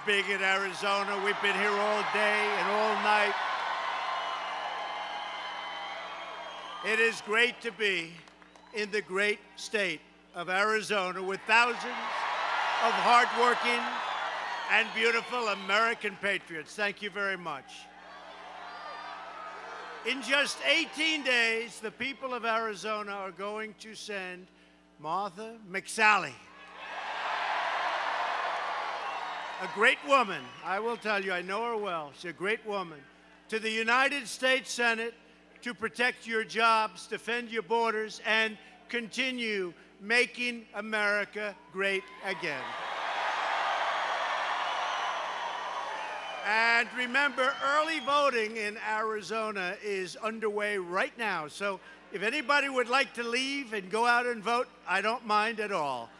big in Arizona. We've been here all day and all night. It is great to be in the great state of Arizona with thousands of hardworking and beautiful American patriots. Thank you very much. In just 18 days, the people of Arizona are going to send Martha Mcsally, a great woman. I will tell you, I know her well. She's a great woman. To the United States Senate to protect your jobs, defend your borders, and continue making America great again. And remember, early voting in Arizona is underway right now. So if anybody would like to leave and go out and vote, I don't mind at all.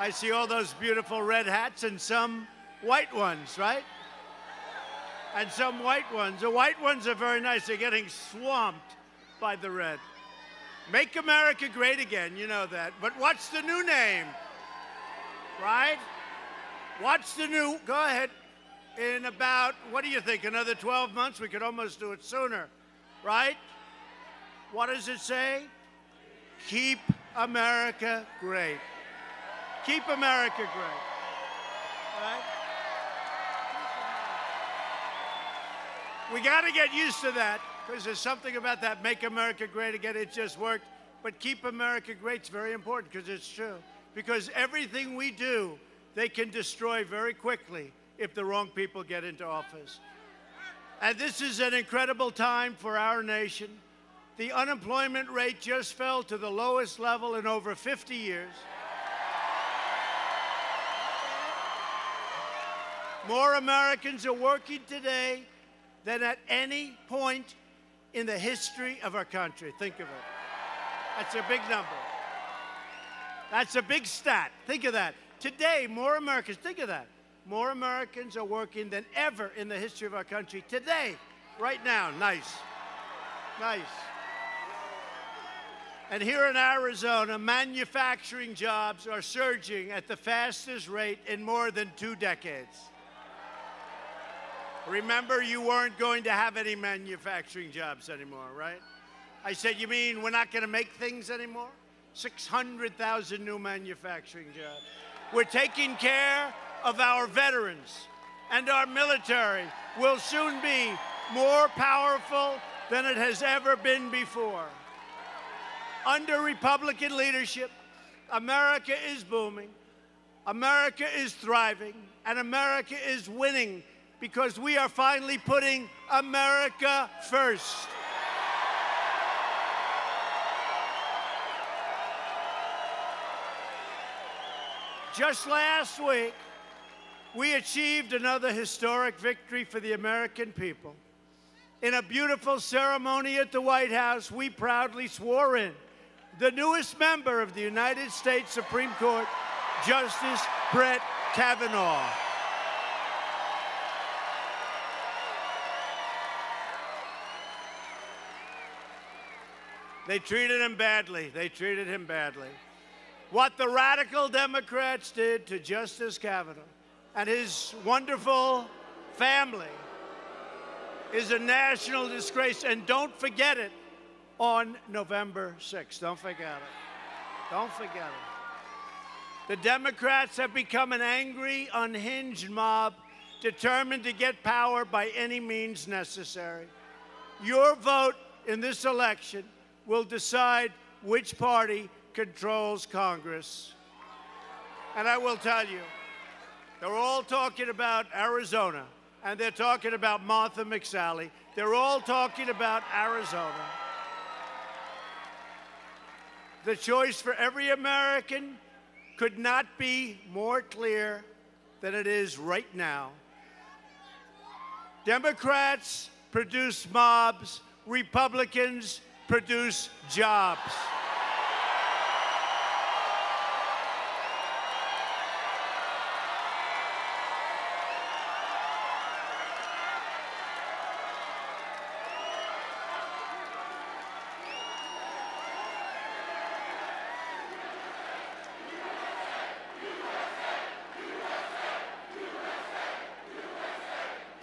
I see all those beautiful red hats and some white ones, right? And some white ones. The white ones are very nice. They're getting swamped by the red. Make America great again, you know that. But what's the new name? Right? What's the new, go ahead. In about, what do you think, another 12 months? We could almost do it sooner, right? What does it say? Keep America great. Keep America great, right? We got to get used to that because there's something about that, make America great again. It just worked. But keep America great is very important because it's true. Because everything we do, they can destroy very quickly if the wrong people get into office. And this is an incredible time for our nation. The unemployment rate just fell to the lowest level in over 50 years. More Americans are working today than at any point in the history of our country. Think of it. That's a big number. That's a big stat. Think of that. Today, more Americans, think of that. More Americans are working than ever in the history of our country. Today, right now. Nice. Nice. And here in Arizona, manufacturing jobs are surging at the fastest rate in more than 2 decades. Remember, you weren't going to have any manufacturing jobs anymore, right? I said, you mean we're not going to make things anymore? 600,000 new manufacturing jobs. We're taking care of our veterans, and our military will soon be more powerful than it has ever been before. Under Republican leadership, America is booming, America is thriving, and America is winning because we are finally putting America first. Just last week, we achieved another historic victory for the American people. In a beautiful ceremony at the White House, we proudly swore in the newest member of the United States Supreme Court, Justice Brett Kavanaugh. They treated him badly. They treated him badly. What the radical Democrats did to Justice Kavanaugh and his wonderful family is a national disgrace. And don't forget it on November 6th. Don't forget it. Don't forget it. The Democrats have become an angry, unhinged mob determined to get power by any means necessary. Your vote in this election will decide which party controls Congress. And I will tell you, they're all talking about Arizona, and they're talking about Martha Mcsally. They're all talking about Arizona. The choice for every American could not be more clear than it is right now. Democrats produce mobs, Republicans produce jobs.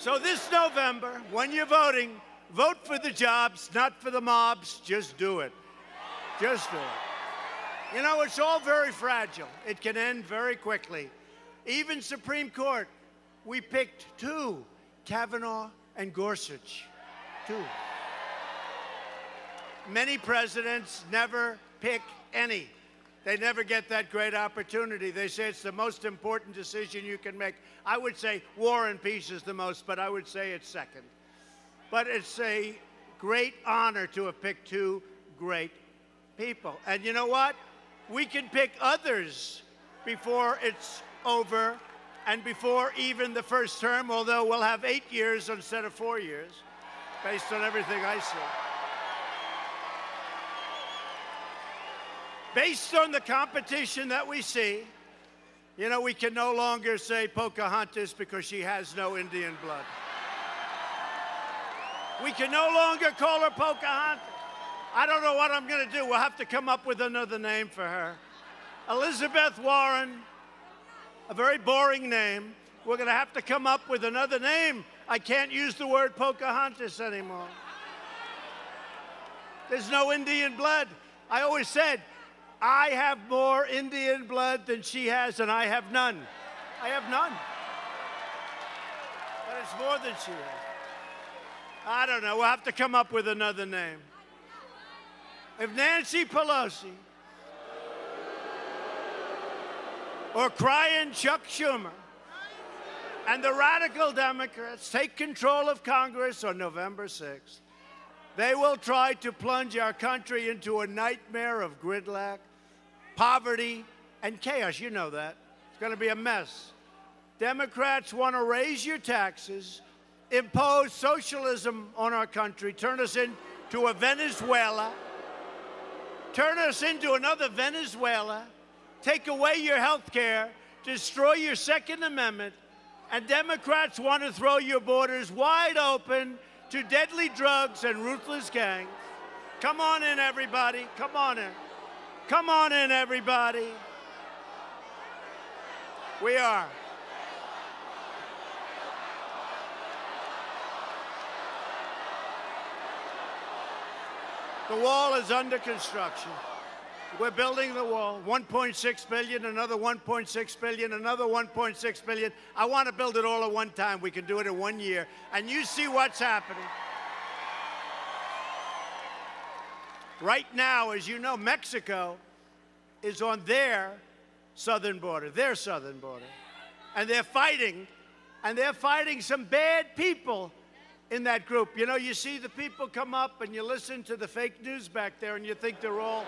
So this November, when you're voting, vote for the jobs, not for the mobs. Just do it. Just do it. You know, it's all very fragile. It can end very quickly. Even Supreme Court, we picked two, Kavanaugh and Gorsuch. Two. Many presidents never pick any. They never get that great opportunity. They say it's the most important decision you can make. I would say war and peace is the most, but I would say it's second. But it's a great honor to have picked two great people. And you know what? We can pick others before it's over and before even the first term, although we'll have 8 years instead of 4 years, based on everything I see. Based on the competition that we see, you know, we can no longer say Pocahontas because she has no Indian blood. We can no longer call her Pocahontas. I don't know what I'm going to do. We'll have to come up with another name for her. Elizabeth Warren, a very boring name. We're going to have to come up with another name. I can't use the word Pocahontas anymore. There's no Indian blood. I always said, I have more Indian blood than she has, and I have none. I have none. But it's more than she has. I don't know. We'll have to come up with another name. If Nancy Pelosi or crying Chuck Schumer and the radical Democrats take control of Congress on November 6th, they will try to plunge our country into a nightmare of gridlock, poverty, and chaos. You know that. It's going to be a mess. Democrats want to raise your taxes, impose socialism on our country, turn us into a Venezuela, turn us into another Venezuela, take away your health care, destroy your Second Amendment, and Democrats want to throw your borders wide open to deadly drugs and ruthless gangs. Come on in, everybody. Come on in. Come on in, everybody. We are. The wall is under construction. We're building the wall. 1.6 billion, another 1.6 billion, another 1.6 billion. I want to build it all at one time. We can do it in 1 year. And you see what's happening. Right now, as you know, Mexico is on their southern border, And they're fighting some bad people in that group. You know, you see the people come up and you listen to the fake news back there and you think they're all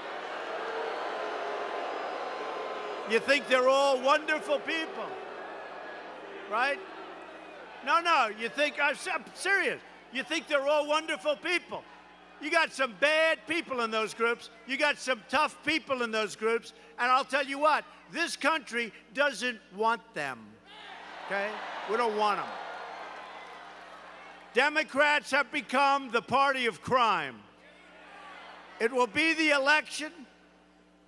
wonderful people, right? No, you think, I'm serious. You think they're all wonderful people. You got some bad people in those groups. You got some tough people in those groups. And I'll tell you what, this country doesn't want them, okay? We don't want them. Democrats have become the party of crime. It will be the election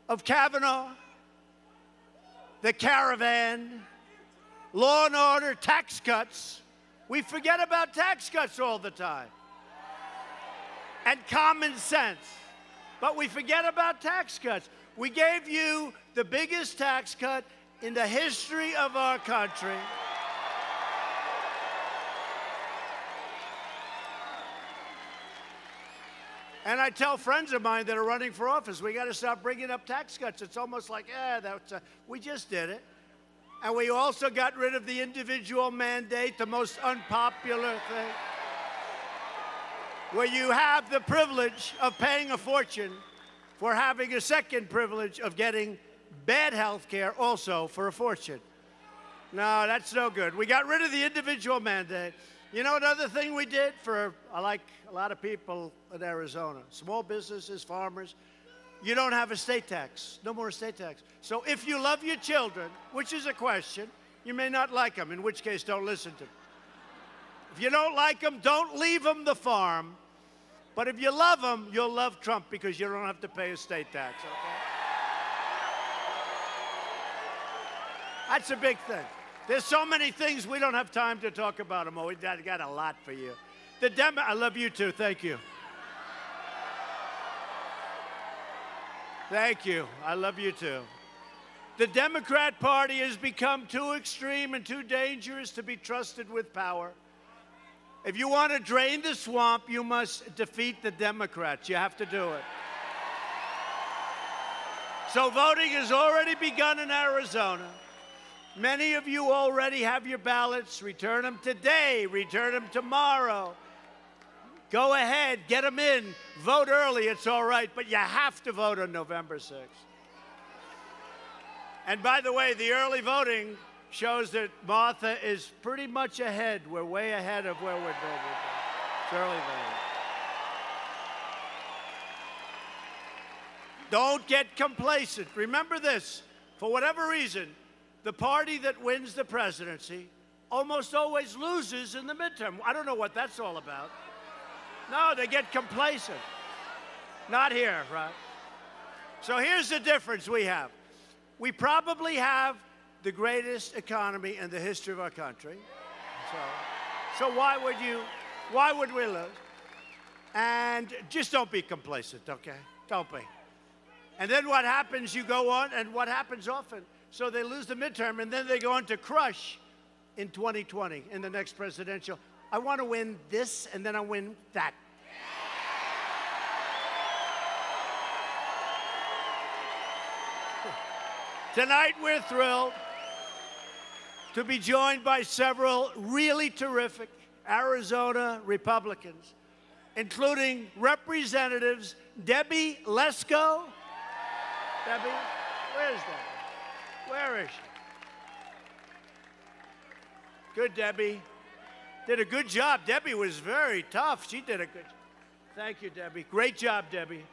of Kavanaugh, the caravan, law and order, tax cuts. We forget about tax cuts all the time. And common sense. But we forget about tax cuts. We gave you the biggest tax cut in the history of our country. And I tell friends of mine that are running for office, we got to stop bringing up tax cuts. It's almost like, we just did it. And we also got rid of the individual mandate, the most unpopular thing, where you have the privilege of paying a fortune for having a second privilege of getting bad health care also for a fortune. No, that's no good. We got rid of the individual mandate. You know another thing we did for, like a lot of people in Arizona, small businesses, farmers, you don't have estate tax. No more estate tax. So if you love your children, which is a question, you may not like them, in which case don't listen to them. If you don't like them, don't leave them the farm. But if you love them, you'll love Trump because you don't have to pay estate tax, okay? That's a big thing. There's so many things we don't have time to talk about them. We got a lot for you. I love you too. Thank you. Thank you. I love you too. The Democrat Party has become too extreme and too dangerous to be trusted with power. If you want to drain the swamp, you must defeat the Democrats. You have to do it. So voting has already begun in Arizona. Many of you already have your ballots. Return them today. Return them tomorrow. Go ahead. Get them in. Vote early. It's all right. But you have to vote on November 6th. And by the way, the early voting shows that Martha is pretty much ahead. We're way ahead of where we're going. It's early voting. Don't get complacent. Remember this. For whatever reason, the party that wins the presidency almost always loses in the midterm. I don't know what that's all about. No, they get complacent. Not here, right? So here's the difference we have. We probably have the greatest economy in the history of our country. So why would we lose? And just don't be complacent, okay? Don't be. And then what happens, you go on, and what happens often, so they lose the midterm, and then they go on to crush in 2020, in the next presidential. I want to win this, and then I win that. Tonight, we're thrilled to be joined by several really terrific Arizona Republicans, including Representatives Debbie Lesko. Debbie, where's Debbie? Where is she? Good, Debbie. Did a good job. Debbie was very tough. She did a good job. Thank you, Debbie. Great job, Debbie.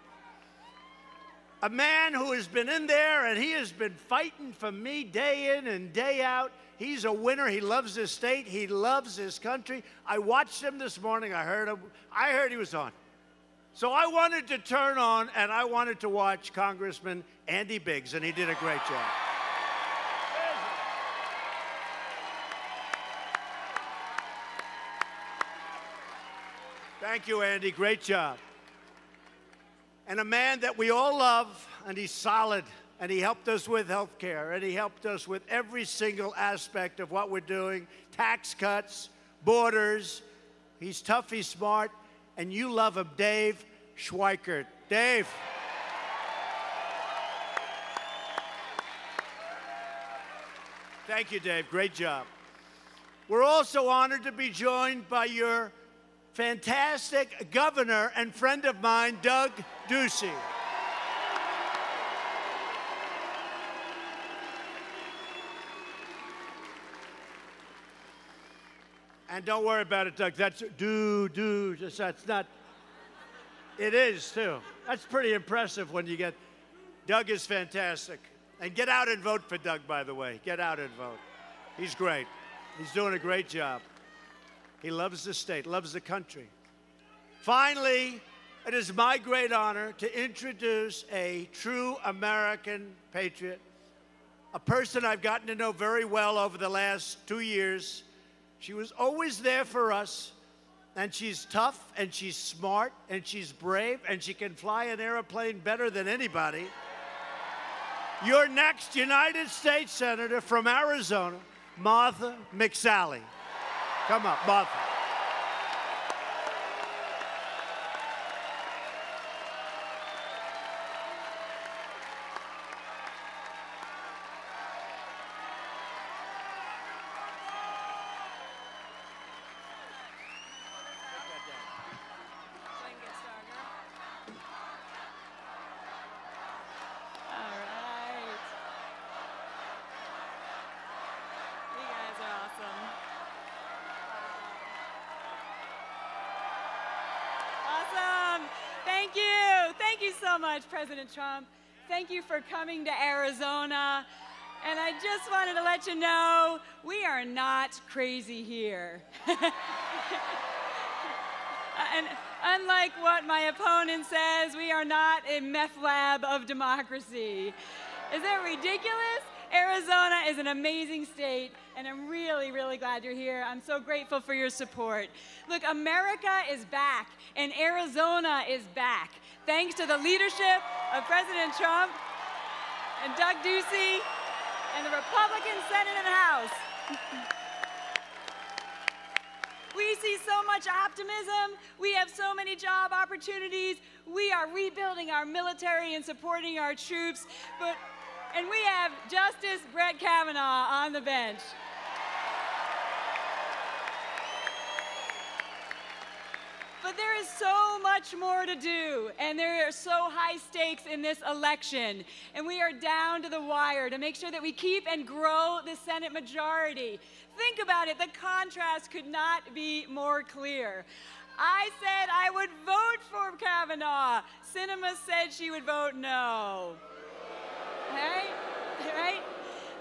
A man who has been in there and he has been fighting for me day in and day out. He's a winner. He loves his state. He loves his country. I watched him this morning. I heard he was on. So I wanted to turn on and I wanted to watch Congressman Andy Biggs, and he did a great job. Thank you, Andy. Great job. And a man that we all love, and he's solid, and he helped us with health care, and he helped us with every single aspect of what we're doing, tax cuts, borders. He's tough, he's smart, and you love him, Dave Schweikert. Dave. Thank you, Dave. Great job. We're also honored to be joined by your fantastic governor and friend of mine, Doug Ducey. And don't worry about it, Doug. That's that's not. It is, too. That's pretty impressive when you get. Doug is fantastic. And get out and vote for Doug, by the way. Get out and vote. He's great. He's doing a great job. He loves the state, loves the country. Finally, it is my great honor to introduce a true American patriot, a person I've gotten to know very well over the last 2 years. She was always there for us, and she's tough, and she's smart, and she's brave, and she can fly an airplane better than anybody. Your next United States Senator from Arizona, Martha Mcsally. Come up, Martha. Thank you so much, President Trump. Thank you for coming to Arizona. And I just wanted to let you know, we are not crazy here. And unlike what my opponent says, we are not a meth lab of democracy. Is that ridiculous? Arizona is an amazing state, and I'm really, really glad you're here. I'm so grateful for your support. Look, America is back, and Arizona is back. Thanks to the leadership of President Trump and Doug Ducey and the Republican Senate and House. We see so much optimism. We have so many job opportunities. We are rebuilding our military and supporting our troops. And we have Justice Brett Kavanaugh on the bench. But there is so much more to do, and there are so high stakes in this election. And we are down to the wire to make sure that we keep and grow the Senate majority. Think about it, the contrast could not be more clear. I said I would vote for Kavanaugh. Sinema said she would vote no. Right?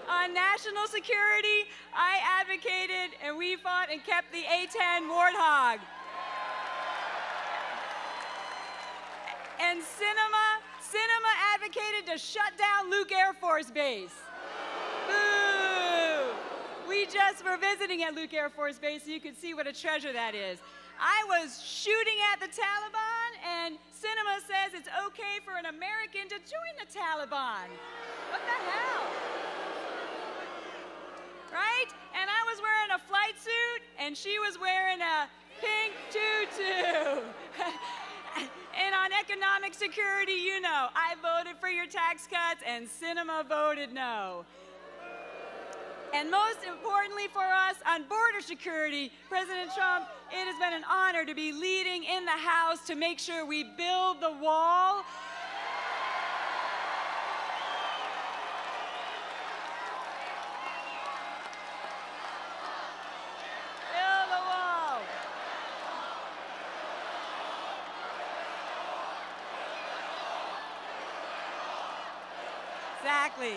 On national security, I advocated and we fought and kept the A10 Warthog. And Sinema advocated to shut down Luke Air Force Base. Boo! We just were visiting at Luke Air Force Base so you could see what a treasure that is. I was shooting at the Taliban, and Sinema says it's okay for an American to join the Taliban. What the hell? Right? And I was wearing a flight suit, and she was wearing a pink tutu. And on economic security, you know, I voted for your tax cuts, and Sinema voted no. And most importantly for us, on border security, President Trump, it has been an honor to be leading in the House to make sure we build the wall. Build the wall. Exactly.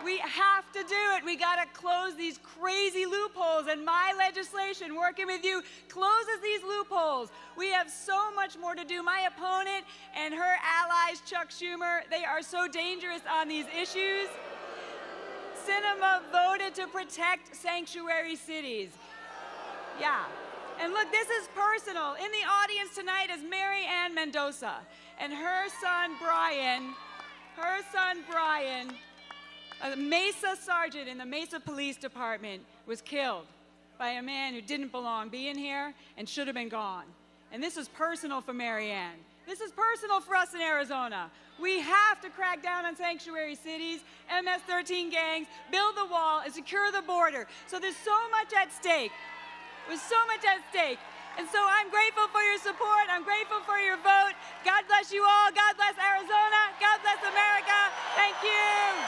We have to do it. We got to close these crazy loopholes, and my legislation, working with you, closes these loopholes. We have so much more to do. My opponent and her allies, Chuck Schumer, they are so dangerous on these issues. Sinema voted to protect sanctuary cities. Yeah. And look, this is personal. In the audience tonight is Mary Ann Mendoza, and her son, Brian, a Mesa sergeant in the Mesa Police Department, was killed by a man who didn't belong being here and should have been gone. And this is personal for Mary Ann. This is personal for us in Arizona. We have to crack down on sanctuary cities, MS-13 gangs, build the wall, and secure the border. So there's so much at stake. There's so much at stake. And so I'm grateful for your support. I'm grateful for your vote. God bless you all. God bless Arizona. God bless America. Thank you.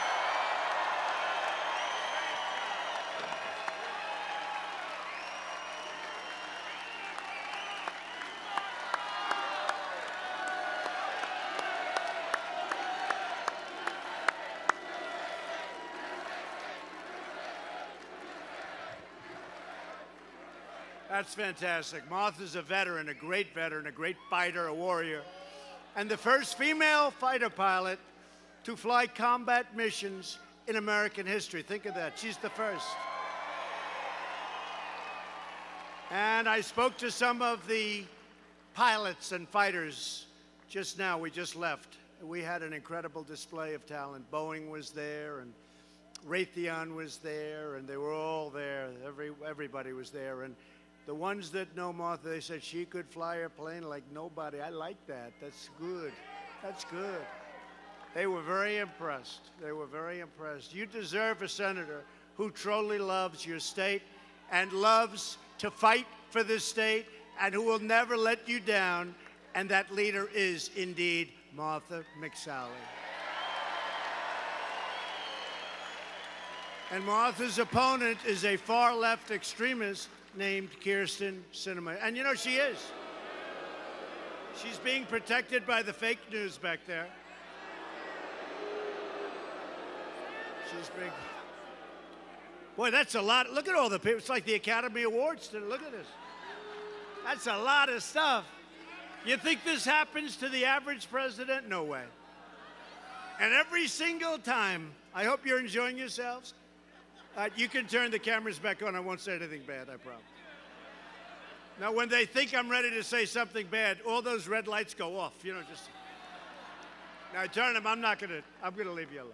That's fantastic. Martha's a veteran, a great fighter, a warrior, and the first female fighter pilot to fly combat missions in American history. Think of that. She's the first. And I spoke to some of the pilots and fighters just now. We just left. We had an incredible display of talent. Boeing was there, and Raytheon was there, and they were all there. Everybody was there. And the ones that know Martha, they said she could fly her plane like nobody. I like that. That's good. That's good. They were very impressed. They were very impressed. You deserve a senator who truly loves your state and loves to fight for this state and who will never let you down. And that leader is indeed Martha Mcsally. And Martha's opponent is a far-left extremist named Kyrsten Sinema. And you know, she is. She's being protected by the fake news back there. She's being... Boy, that's a lot. Look at all the people. It's like the Academy Awards. Look at this. That's a lot of stuff. You think this happens to the average president? No way. And every single time I hope you're enjoying yourselves. You can turn the cameras back on. I won't say anything bad, I promise. Now, when they think I'm ready to say something bad, all those red lights go off. You know, just... Now, turn them. I'm going to leave you alone.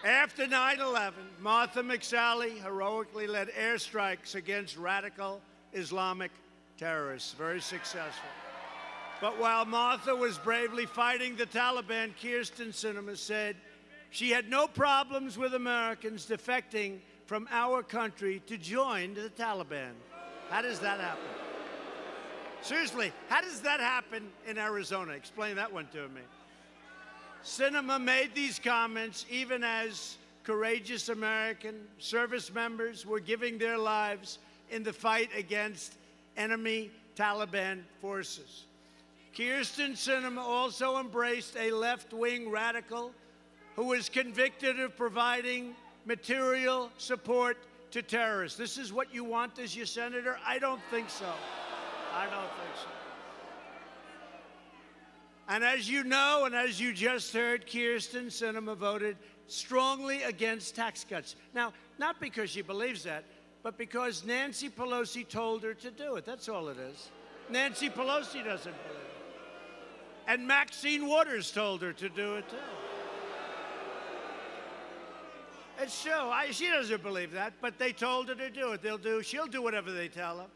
After 9/11, Martha Mcsally heroically led airstrikes against radical Islamic terrorists. Very successful. But while Martha was bravely fighting the Taliban, Kyrsten Sinema said she had no problems with Americans defecting from our country to join the Taliban. How does that happen? Seriously, how does that happen in Arizona? Explain that one to me. Sinema made these comments even as courageous American service members were giving their lives in the fight against enemy Taliban forces. Kyrsten Sinema also embraced a left-wing radical who was convicted of providing material support to terrorists. This is what you want as your senator? I don't think so. I don't think so. And as you know, and as you just heard, Kyrsten Sinema voted strongly against tax cuts. Now, not because she believes that, but because Nancy Pelosi told her to do it. That's all it is. Nancy Pelosi doesn't believe it. And Maxine Waters told her to do it, too. It's true. She doesn't believe that, but they told her to do it. She'll do whatever they tell her.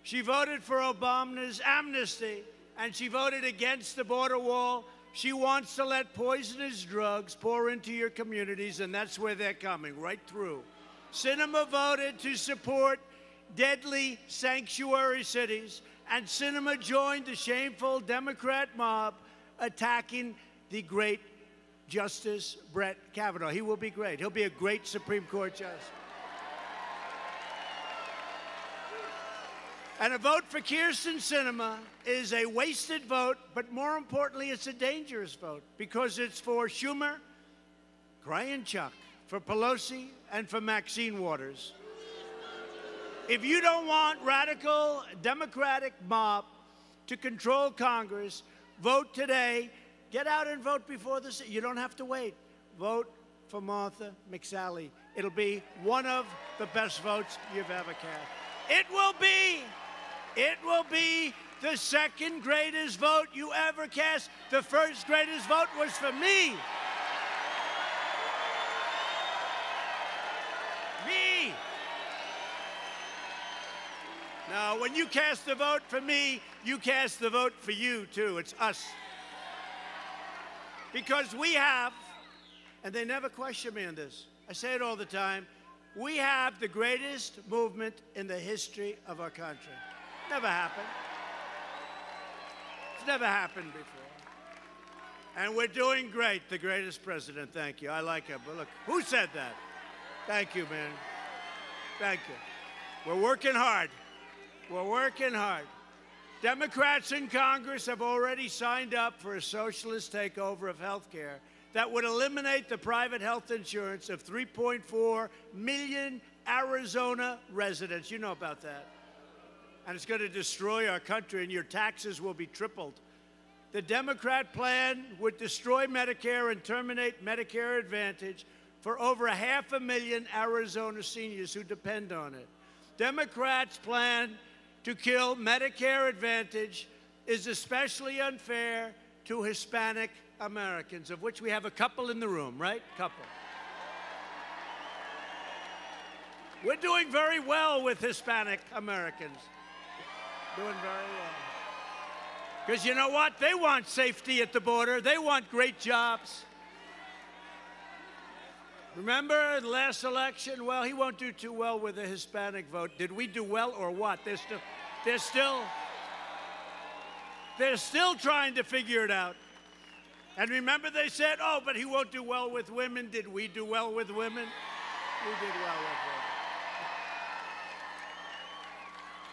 She voted for Obama's amnesty, and she voted against the border wall. She wants to let poisonous drugs pour into your communities, and that's where they're coming, right through. Sinema voted to support deadly sanctuary cities, and Sinema joined the shameful Democrat mob attacking the great Justice Brett Kavanaugh. He will be great. He'll be a great Supreme Court justice. And a vote for Kyrsten Sinema is a wasted vote, but more importantly, it's a dangerous vote because it's for Schumer, Gray and Chuck, for Pelosi, and for Maxine Waters. If you don't want radical Democratic mob to control Congress, vote today. Get out and vote before this. You don't have to wait. Vote for Martha Mcsally. It'll be one of the best votes you've ever cast. It will be the second greatest vote you ever cast. The first greatest vote was for me. Me. Now, when you cast the vote for me, you cast the vote for you, too. It's us. Because we have, and they never question me on this, I say it all the time, we have the greatest movement in the history of our country. Never happened. It's never happened before. And we're doing great. The greatest president. Thank you. I like him. But look, who said that? Thank you, man. Thank you. We're working hard. We're working hard. Democrats in Congress have already signed up for a socialist takeover of health care that would eliminate the private health insurance of 3.4 million Arizona residents. You know about that. And it's going to destroy our country, and your taxes will be tripled. The Democrat plan would destroy Medicare and terminate Medicare Advantage for over 500,000 Arizona seniors who depend on it. Democrats' plan to kill Medicare Advantage is especially unfair to Hispanic Americans, of which we have a couple in the room, right? Couple. We're doing very well with Hispanic Americans. Doing very well. Because you know what? They want safety at the border. They want great jobs. Remember the last election? Well, he won't do too well with the Hispanic vote. Did we do well or what? They're still trying to figure it out. And remember they said, oh, but he won't do well with women. Did we do well with women? We did well with women.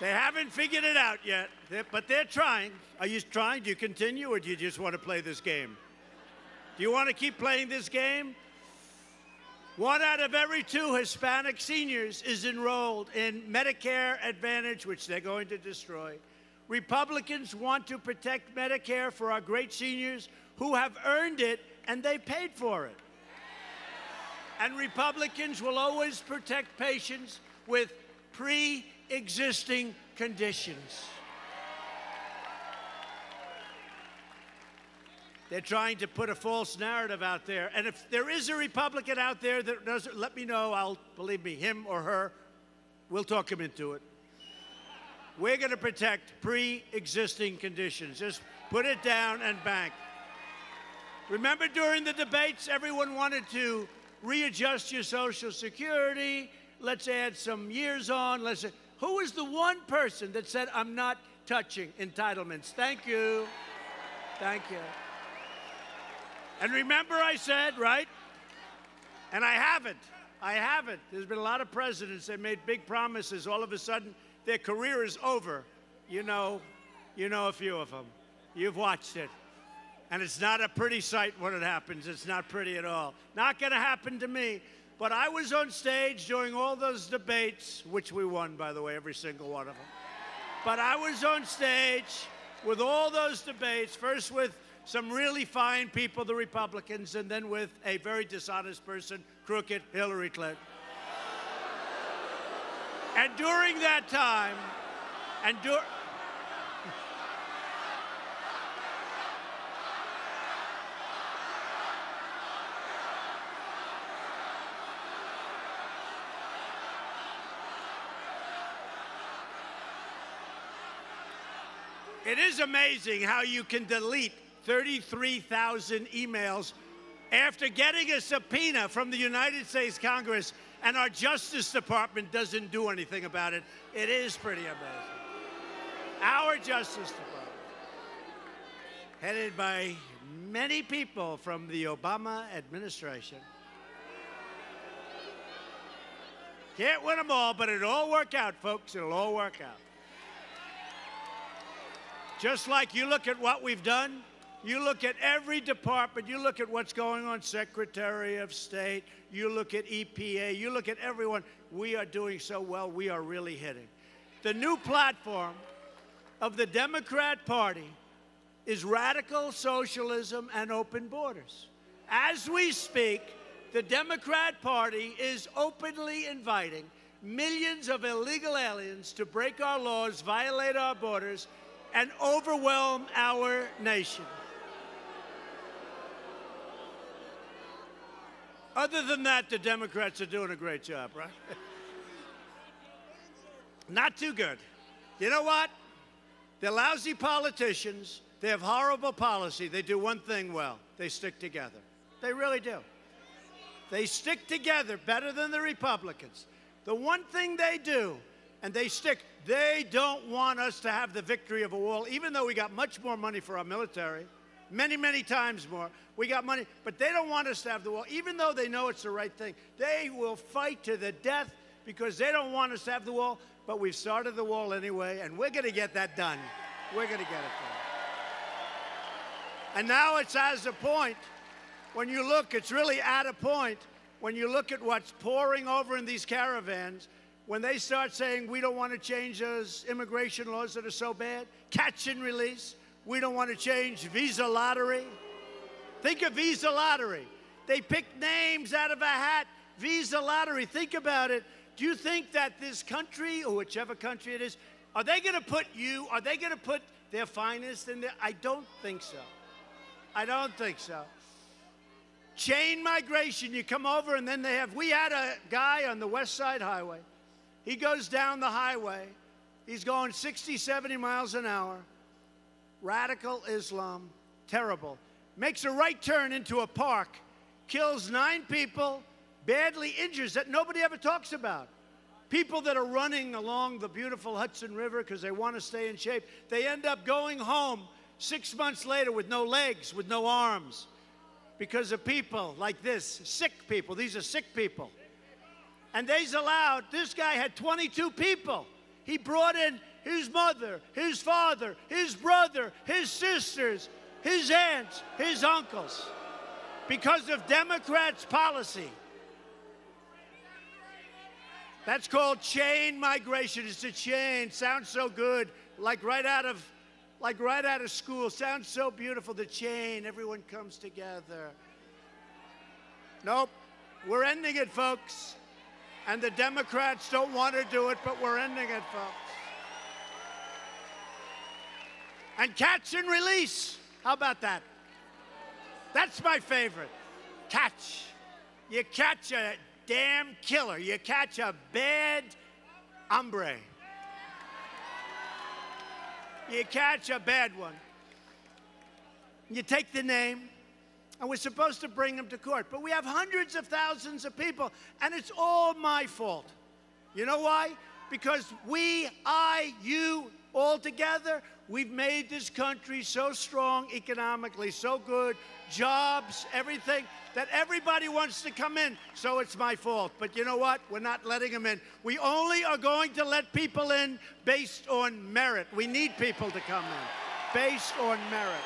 They haven't figured it out yet, but they're trying. Are you trying? Do you continue, or do you just want to play this game? Do you want to keep playing this game? 1 out of every 2 Hispanic seniors is enrolled in Medicare Advantage, which they're going to destroy. Republicans want to protect Medicare for our great seniors who have earned it, and they paid for it. And Republicans will always protect patients with pre-existing conditions. They're trying to put a false narrative out there. And if there is a Republican out there that doesn't, let me know. Believe me, him or her, we'll talk him into it. We're going to protect pre-existing conditions. Just put it down and bank. Remember during the debates, everyone wanted to readjust your Social Security. Let's add some years on. Who was the one person that said, I'm not touching entitlements? Thank you. Thank you. And remember I said, right? And I haven't. There's been a lot of presidents that made big promises. All of a sudden, their career is over. You know a few of them. You've watched it. And it's not a pretty sight when it happens. It's not pretty at all. Not going to happen to me. But I was on stage during all those debates, which we won, by the way, every single one of them. But I was on stage with all those debates, first with some really fine people, the Republicans, and then with a very dishonest person, crooked Hillary Clinton. And during that time, it is amazing how you can delete 33,000 emails after getting a subpoena from the United States Congress, and our Justice Department doesn't do anything about it. It is pretty amazing. Our Justice Department, headed by many people from the Obama administration. Can't win them all, but it'll all work out, folks. It'll all work out. Just like you look at what we've done, you look at every department, you look at what's going on, Secretary of State, you look at EPA, you look at everyone. We are doing so well, we are really hitting. The new platform of the Democrat Party is radical socialism and open borders. As we speak, the Democrat Party is openly inviting millions of illegal aliens to break our laws, violate our borders, and overwhelm our nation. Other than that, the Democrats are doing a great job, right? Not too good. You know what? They're lousy politicians. They have horrible policy. They do one thing well. They stick together. They really do. They stick together better than the Republicans. The one thing they do, and they stick, they don't want us to have the victory of a wall, even though we got much more money for our military, many, many times more. We got money, but they don't want us to have the wall, even though they know it's the right thing. They will fight to the death because they don't want us to have the wall, but we've started the wall anyway, and we're going to get that done. We're going to get it done. And now it's as a point, when you look, it's really at a point, when you look at what's pouring over in these caravans, when they start saying we don't want to change those immigration laws that are so bad, catch and release, we don't want to change visa lottery. Think of visa lottery. They pick names out of a hat. Visa lottery. Think about it. Do you think that this country, or whichever country it is, are they going to put their finest in there? I don't think so. I don't think so. Chain migration. You come over and then we had a guy on the West Side Highway. He goes down the highway. He's going 60, 70 miles an hour. Radical Islam. Terrible. Makes a right turn into a park. Kills 9 people. Badly injures that nobody ever talks about. People that are running along the beautiful Hudson River because they want to stay in shape. They end up going home 6 months later with no legs, with no arms. Because of people like this. Sick people. These are sick people. And this guy had 22 people. He brought in his mother, his father, his brother, his sisters, his aunts, his uncles. Because of Democrats' policy. That's called chain migration. It's a chain. Sounds so good. Like right out of school. Sounds so beautiful. The chain. Everyone comes together. Nope. We're ending it, folks. And the Democrats don't want to do it, but we're ending it, folks. And catch and release. How about that? That's my favorite. Catch. You catch a damn killer. You catch a bad hombre. You catch a bad one. You take the name, and we're supposed to bring him to court. But we have hundreds of thousands of people, and it's all my fault. You know why? Because we, I, you, all together, we've made this country so strong economically, so good, jobs, everything, that everybody wants to come in. So it's my fault. But you know what? We're not letting them in. We only are going to let people in based on merit. We need people to come in based on merit.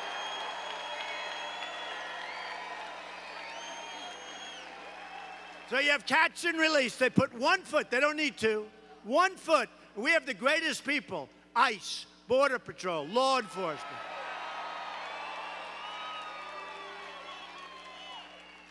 So you have catch and release. They put 1 foot. They don't need two. 1 foot. We have the greatest people. ICE, Border Patrol, law enforcement.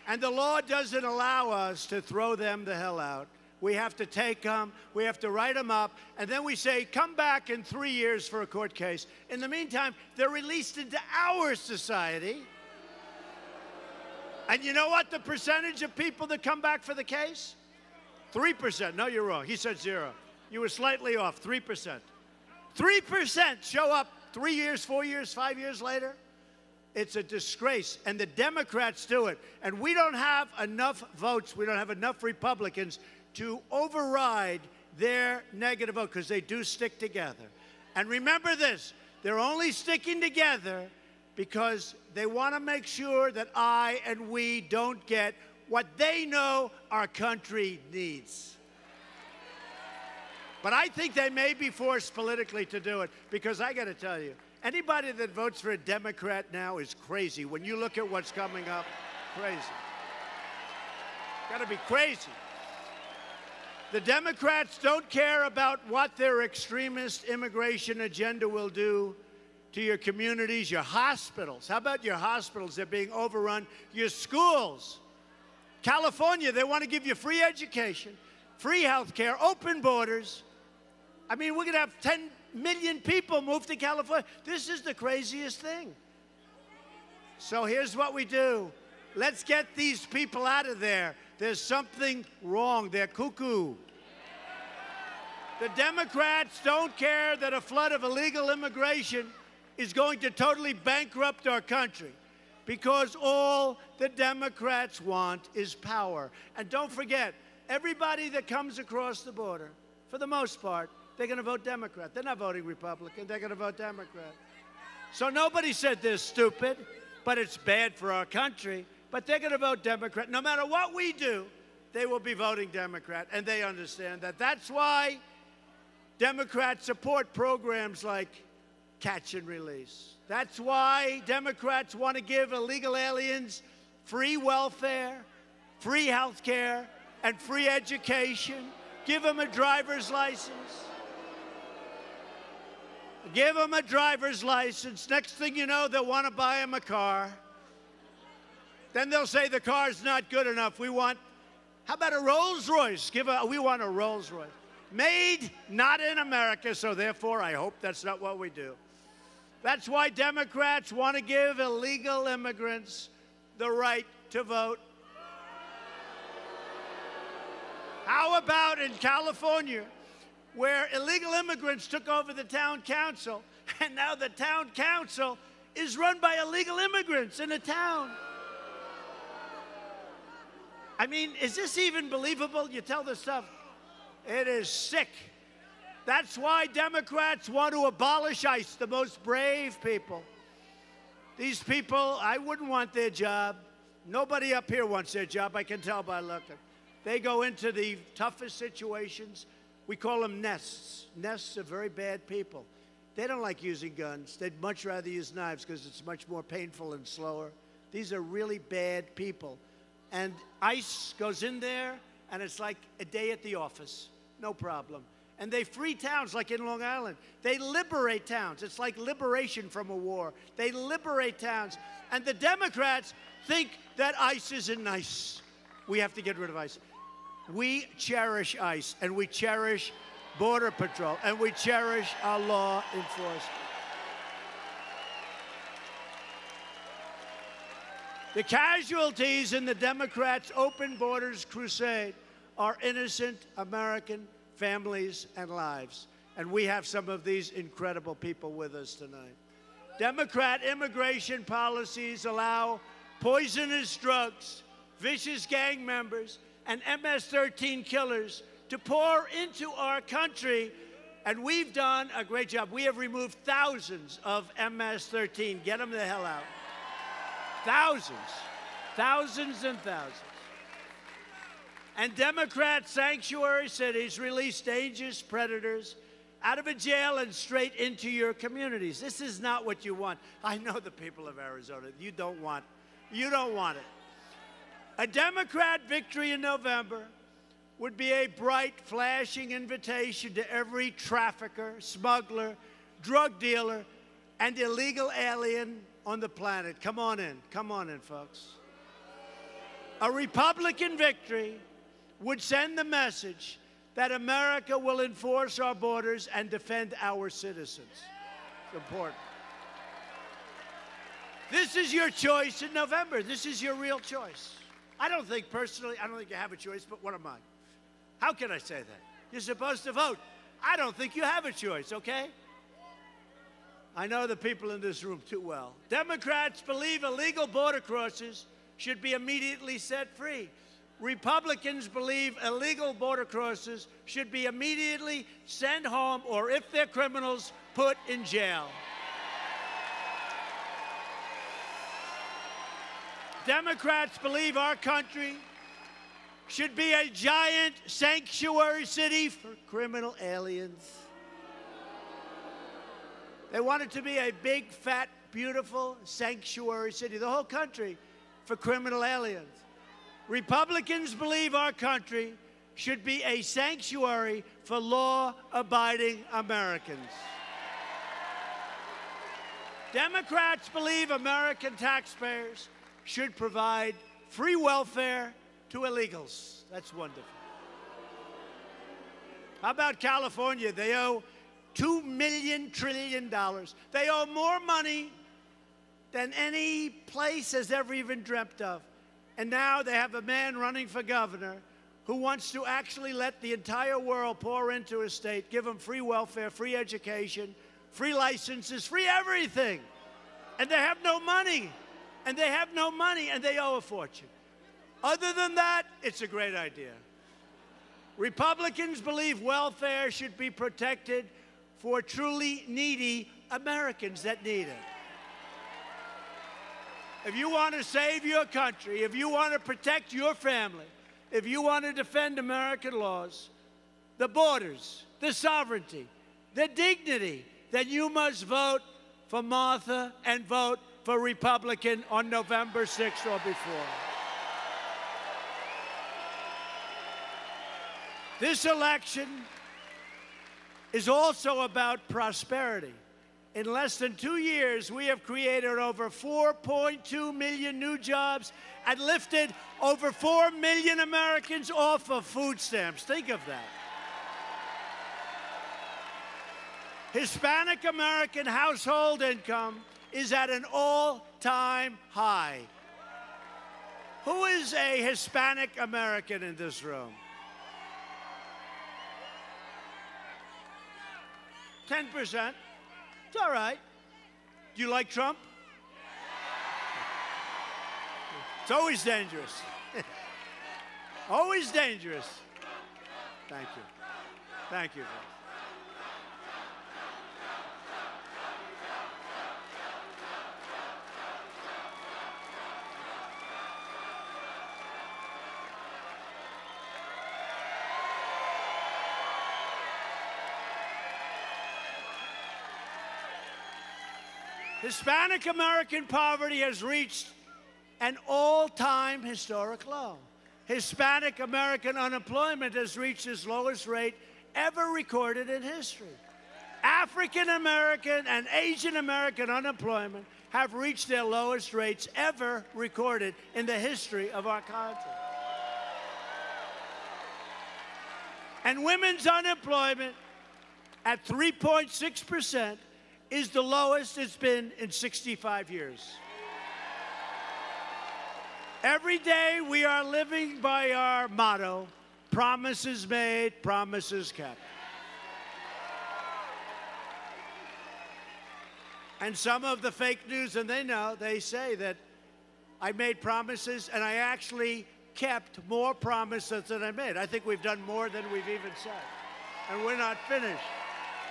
And the law doesn't allow us to throw them the hell out. We have to take them, we have to write them up, and then we say, come back in 3 years for a court case. In the meantime, they're released into our society. And you know what the percentage of people that come back for the case? 3%. No, you're wrong. He said 0. You were slightly off. 3%. 3% show up 3 years, 4 years, 5 years later. It's a disgrace. And the Democrats do it. And we don't have enough votes. We don't have enough Republicans to override their negative vote, because they do stick together. And remember this, they're only sticking together because they want to make sure that I and we don't get what they know our country needs. But I think they may be forced politically to do it, because I got to tell you, anybody that votes for a Democrat now is crazy. When you look at what's coming up, crazy. Got to be crazy. The Democrats don't care about what their extremist immigration agenda will do to your communities, your hospitals. How about your hospitals? They're being overrun. Your schools. California, they want to give you free education, free health care, open borders. I mean, we're going to have 10 million people move to California. This is the craziest thing. So here's what we do. Let's get these people out of there. There's something wrong. They're cuckoo. The Democrats don't care that a flood of illegal immigration is going to totally bankrupt our country, because all the Democrats want is power. And don't forget, everybody that comes across the border, for the most part, they're going to vote Democrat. They're not voting Republican. They're going to vote Democrat. So nobody said they're stupid, but it's bad for our country. But they're going to vote Democrat. No matter what we do, they will be voting Democrat, and they understand that. That's why Democrats support programs like catch and release. That's why Democrats want to give illegal aliens free welfare, free health care, and free education. Give them a driver's license. Give them a driver's license. Next thing you know, they'll want to buy them a car. Then they'll say the car's not good enough. We want, how about a Rolls Royce? We want a Rolls Royce. Made not in America, so therefore I hope that's not what we do. That's why Democrats want to give illegal immigrants the right to vote. How about in California, where illegal immigrants took over the town council, and now the town council is run by illegal immigrants in a town? I mean, is this even believable? You tell this stuff. It is sick. That's why Democrats want to abolish ICE, the most brave people. These people, I wouldn't want their job. Nobody up here wants their job, I can tell by looking. They go into the toughest situations. We call them nests. Nests are very bad people. They don't like using guns. They'd much rather use knives because it's much more painful and slower. These are really bad people. And ICE goes in there, and it's like a day at the office. No problem. And they free towns, like in Long Island. They liberate towns. It's like liberation from a war. They liberate towns. And the Democrats think that ICE isn't nice. We have to get rid of ICE. We cherish ICE, and we cherish Border Patrol, and we cherish our law enforcement. The casualties in the Democrats' open borders crusade are innocent American families and lives. And we have some of these incredible people with us tonight. Democrat immigration policies allow poisonous drugs, vicious gang members, and MS-13 killers to pour into our country. And we've done a great job. We have removed thousands of MS-13. Get them the hell out. Thousands. Thousands and thousands. And Democrat sanctuary cities release dangerous predators out of a jail and straight into your communities. This is not what you want. I know the people of Arizona. You don't want it. A Democrat victory in November would be a bright, flashing invitation to every trafficker, smuggler, drug dealer, and illegal alien on the planet. Come on in, folks. A Republican victory would send the message that America will enforce our borders and defend our citizens. It's important. This is your choice in November. This is your real choice. Personally, I don't think you have a choice, but what am I? How can I say that? You're supposed to vote. I don't think you have a choice, okay? I know the people in this room too well. Democrats believe illegal border crossers should be immediately set free. Republicans believe illegal border crossers should be immediately sent home, or if they're criminals, put in jail. Democrats believe our country should be a giant sanctuary city for criminal aliens. They want it to be a big, fat, beautiful sanctuary city, the whole country, for criminal aliens. Republicans believe our country should be a sanctuary for law-abiding Americans. Democrats believe American taxpayers should provide free welfare to illegals. That's wonderful. How about California? They owe $2 trillion. They owe more money than any place has ever even dreamt of. And now they have a man running for governor who wants to actually let the entire world pour into his state, give them free welfare, free education, free licenses, free everything. And they have no money. And they have no money, and they owe a fortune. Other than that, it's a great idea. Republicans believe welfare should be protected for truly needy Americans that need it. If you want to save your country, if you want to protect your family, if you want to defend American laws, the borders, the sovereignty, the dignity, then you must vote for Martha and vote for Republican on November 6th or before. This election is also about prosperity. In less than 2 years, we have created over 4.2 million new jobs and lifted over 4 million Americans off of food stamps. Think of that. Hispanic American household income is at an all-time high. Who is a Hispanic American in this room? 10%. It's all right. Do you like Trump? It's always dangerous. Always dangerous. Thank you. Thank you. Hispanic American poverty has reached an all-time historic low. Hispanic American unemployment has reached its lowest rate ever recorded in history. African American and Asian American unemployment have reached their lowest rates ever recorded in the history of our country. And women's unemployment at 3.6% is the lowest it's been in 65 years. Every day we are living by our motto, promises made, promises kept. And some of the fake news, and they know, they say that I made promises and I actually kept more promises than I made. I think we've done more than we've even said. And we're not finished.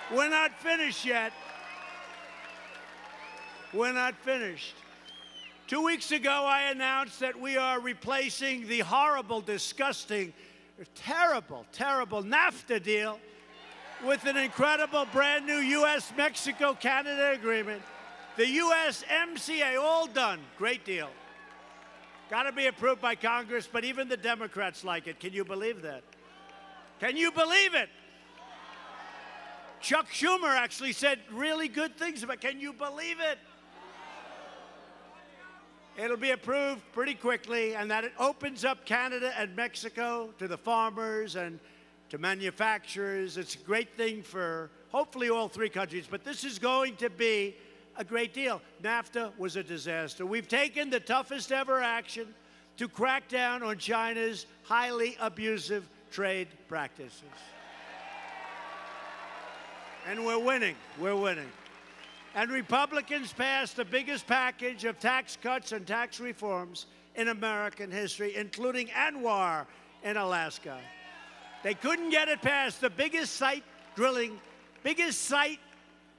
We're not finished yet. We're not finished. 2 weeks ago, I announced that we are replacing the horrible, disgusting, terrible, terrible NAFTA deal with an incredible brand new U.S.-Mexico-Canada agreement. The USMCA, all done. Great deal. Got to be approved by Congress, but even the Democrats like it. Can you believe that? Can you believe it? Chuck Schumer actually said really good things about it. Can you believe it? It'll be approved pretty quickly, and that it opens up Canada and Mexico to the farmers and to manufacturers. It's a great thing for hopefully all three countries, but this is going to be a great deal. NAFTA was a disaster. We've taken the toughest ever action to crack down on China's highly abusive trade practices. And we're winning. We're winning. And Republicans passed the biggest package of tax cuts and tax reforms in American history, including ANWR in Alaska. They couldn't get it passed. The biggest site drilling, biggest site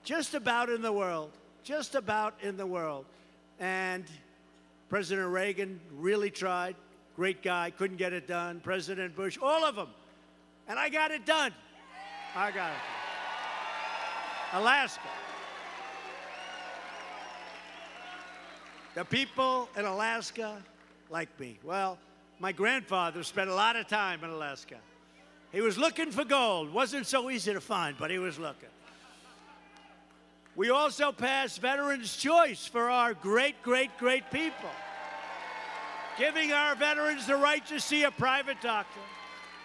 just about in the world. Just about in the world. And President Reagan really tried. Great guy, couldn't get it done. President Bush, all of them. And I got it done. I got it done. Alaska. The people in Alaska like me. Well, my grandfather spent a lot of time in Alaska. He was looking for gold. Wasn't so easy to find, but he was looking. We also passed Veterans' Choice for our great, great, great people, giving our veterans the right to see a private doctor,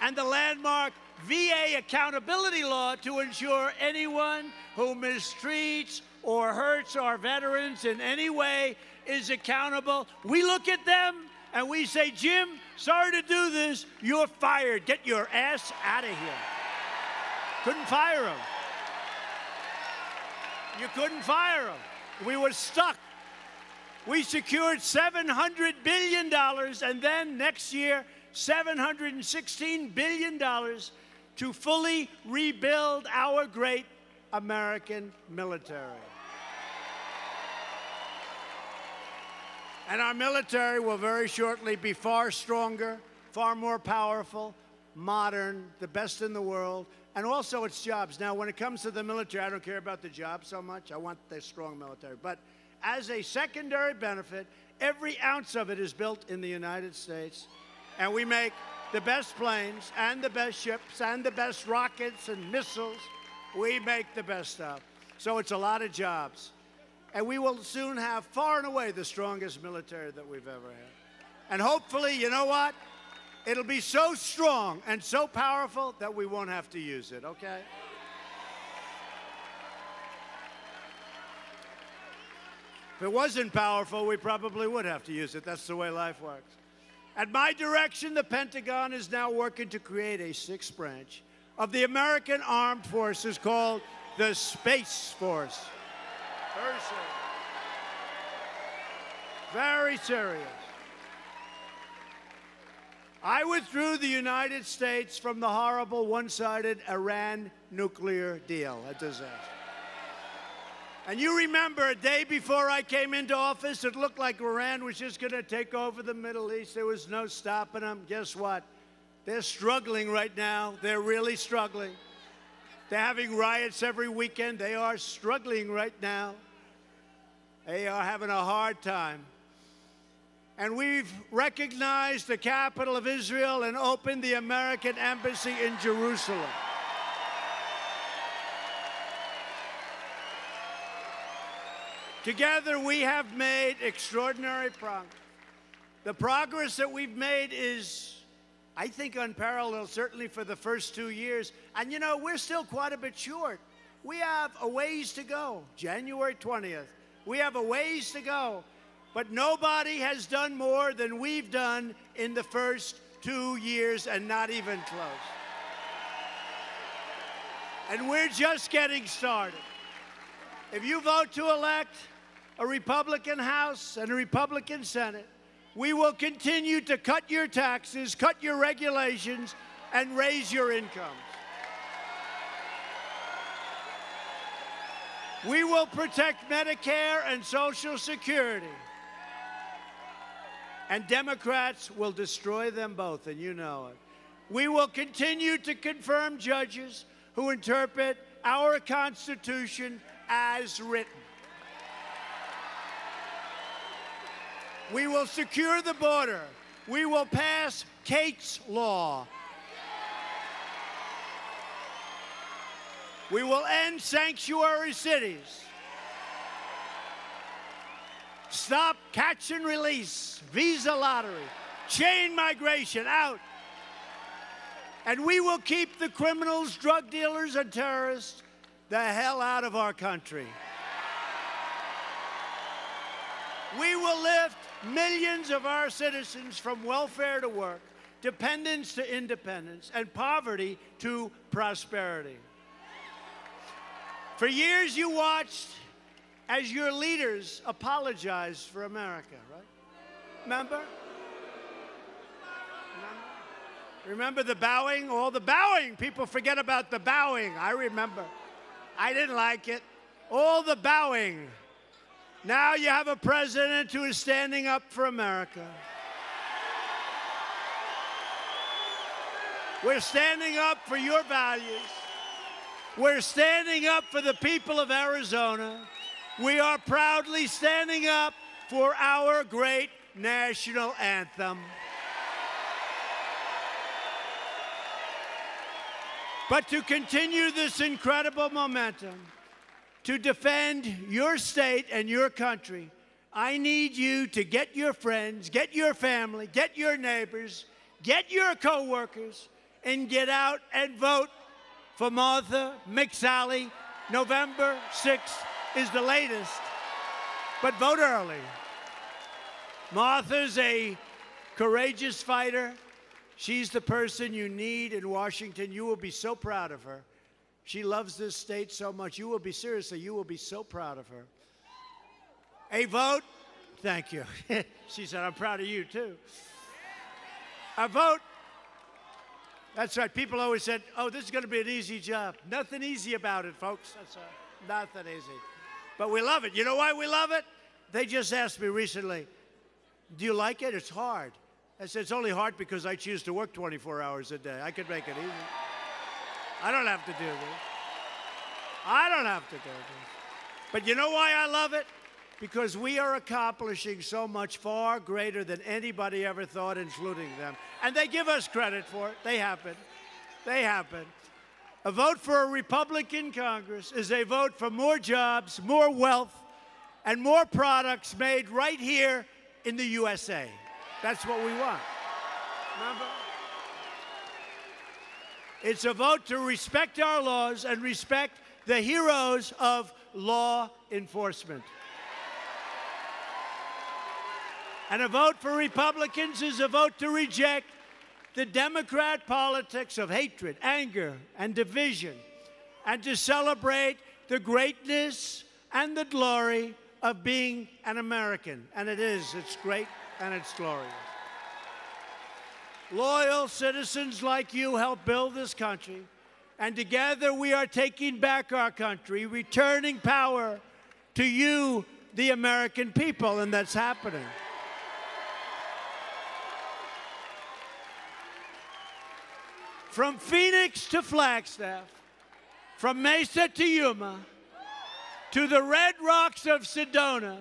and the landmark VA accountability law to ensure anyone who mistreats or hurts our veterans in any way is accountable. We look at them and we say, Jim, sorry to do this, you're fired. Get your ass out of here. Couldn't fire him. You couldn't fire them. We were stuck. We secured $700 billion, and then next year, $716 billion to fully rebuild our great American military. And our military will very shortly be far stronger, far more powerful, modern, the best in the world, and also its jobs. Now, when it comes to the military, I don't care about the job so much. I want the strong military. But as a secondary benefit, every ounce of it is built in the United States. And we make the best planes and the best ships and the best rockets and missiles. We make the best stuff. So it's a lot of jobs. And we will soon have far and away the strongest military that we've ever had. And hopefully, you know what? It'll be so strong and so powerful that we won't have to use it, okay? If it wasn't powerful, we probably would have to use it. That's the way life works. At my direction, the Pentagon is now working to create a sixth branch of the American Armed Forces called the Space Force. Very serious. Very serious. I withdrew the United States from the horrible one-sided Iran nuclear deal, a disaster. And you remember a day before I came into office, it looked like Iran was just going to take over the Middle East. There was no stopping them. Guess what? They're struggling right now. They're really struggling. They're having riots every weekend. They are struggling right now. They are having a hard time. And we've recognized the capital of Israel and opened the American embassy in Jerusalem. Together, we have made extraordinary progress. The progress that we've made is I think unparalleled, certainly for the first 2 years. And you know, we're still quite a bit short. We have a ways to go. January 20th. We have a ways to go. But nobody has done more than we've done in the first 2 years, and not even close. And we're just getting started. If you vote to elect a Republican House and a Republican Senate, we will continue to cut your taxes, cut your regulations, and raise your incomes. We will protect Medicare and Social Security. And Democrats will destroy them both, and you know it. We will continue to confirm judges who interpret our Constitution as written. We will secure the border. We will pass Kate's Law. We will end sanctuary cities. Stop catch and release, visa lottery, chain migration out. And we will keep the criminals, drug dealers, and terrorists the hell out of our country. We will lift millions of our citizens from welfare to work, dependence to independence, and poverty to prosperity. For years you watched as your leaders apologized for America, right? Remember? Remember the bowing? All the bowing. People forget about the bowing. I remember. I didn't like it. All the bowing. Now you have a president who is standing up for America. We're standing up for your values. We're standing up for the people of Arizona. We are proudly standing up for our great national anthem. But to continue this incredible momentum, to defend your state and your country, I need you to get your friends, get your family, get your neighbors, get your co-workers, and get out and vote for Martha Mcsally. November 6th is the latest, but vote early. Martha's a courageous fighter. She's the person you need in Washington. You will be so proud of her. She loves this state so much. You will be, seriously, you will be so proud of her. A vote, thank you. She said, I'm proud of you too. A vote, that's right. People always said, oh, this is going to be an easy job. Nothing easy about it, folks. That's nothing easy. But we love it. You know why we love it? They just asked me recently, do you like it? It's hard. I said, it's only hard because I choose to work 24 hours a day. I could make it easy. I don't have to do this. I don't have to do this. But you know why I love it? Because we are accomplishing so much far greater than anybody ever thought, including them. And they give us credit for it. They happen. They happen. A vote for a Republican Congress is a vote for more jobs, more wealth, and more products made right here in the USA. That's what we want. Remember? It's a vote to respect our laws and respect the heroes of law enforcement. And a vote for Republicans is a vote to reject the Democrat politics of hatred, anger, and division, and to celebrate the greatness and the glory of being an American. And it is. It's great and it's glorious. Loyal citizens like you help build this country, and together we are taking back our country, returning power to you, the American people, and that's happening. From Phoenix to Flagstaff, from Mesa to Yuma, to the Red Rocks of Sedona,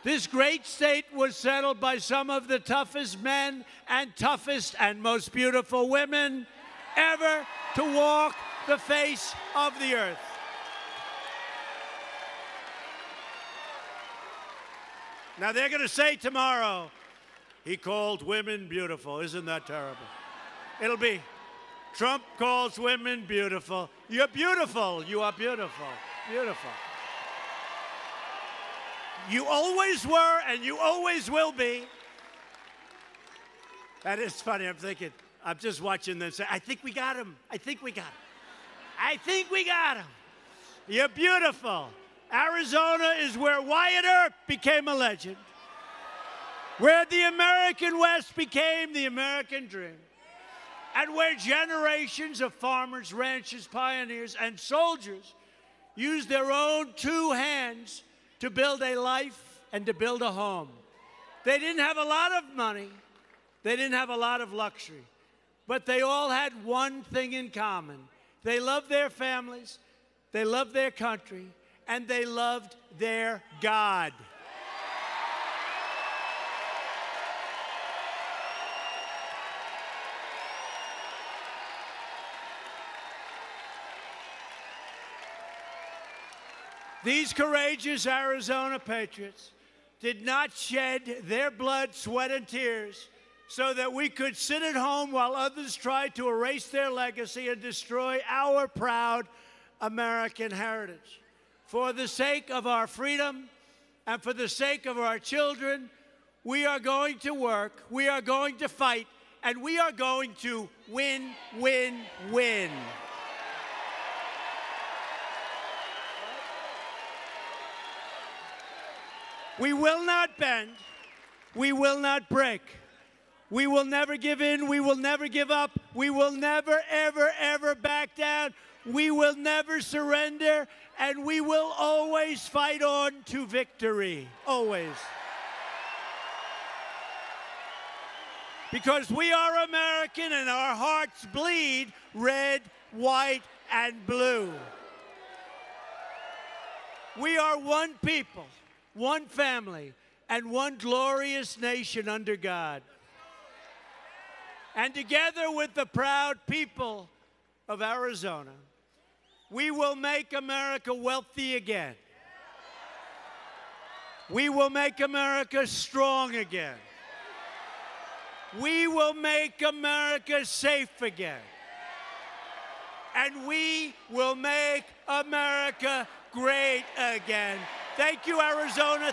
this great state was settled by some of the toughest men and toughest and most beautiful women ever to walk the face of the earth. Now, they're going to say tomorrow, He called women beautiful. Isn't that terrible? It'll be Trump calls women beautiful. You're beautiful. You are beautiful. Beautiful. You always were and you always will be. That is funny. I'm thinking, I'm just watching them say, I think we got him. I think we got him. I think we got him. You're beautiful. Arizona is where Wyatt Earp became a legend, where the American West became the American dream, and where generations of farmers, ranchers, pioneers, and soldiers used their own two hands to build a life and to build a home. They didn't have a lot of money. They didn't have a lot of luxury. But they all had one thing in common. They loved their families, they loved their country, and they loved their God. These courageous Arizona patriots did not shed their blood, sweat, and tears so that we could sit at home while others tried to erase their legacy and destroy our proud American heritage. For the sake of our freedom and for the sake of our children, we are going to work, we are going to fight, and we are going to win, win, win. We will not bend. We will not break. We will never give in. We will never give up. We will never, ever, ever back down. We will never surrender. And we will always fight on to victory. Always. Because we are American and our hearts bleed red, white, and blue. We are one people, one family, and one glorious nation under God. And together with the proud people of Arizona, we will make America wealthy again. We will make America strong again. We will make America safe again. And we will make America great again. Thank you, Arizona.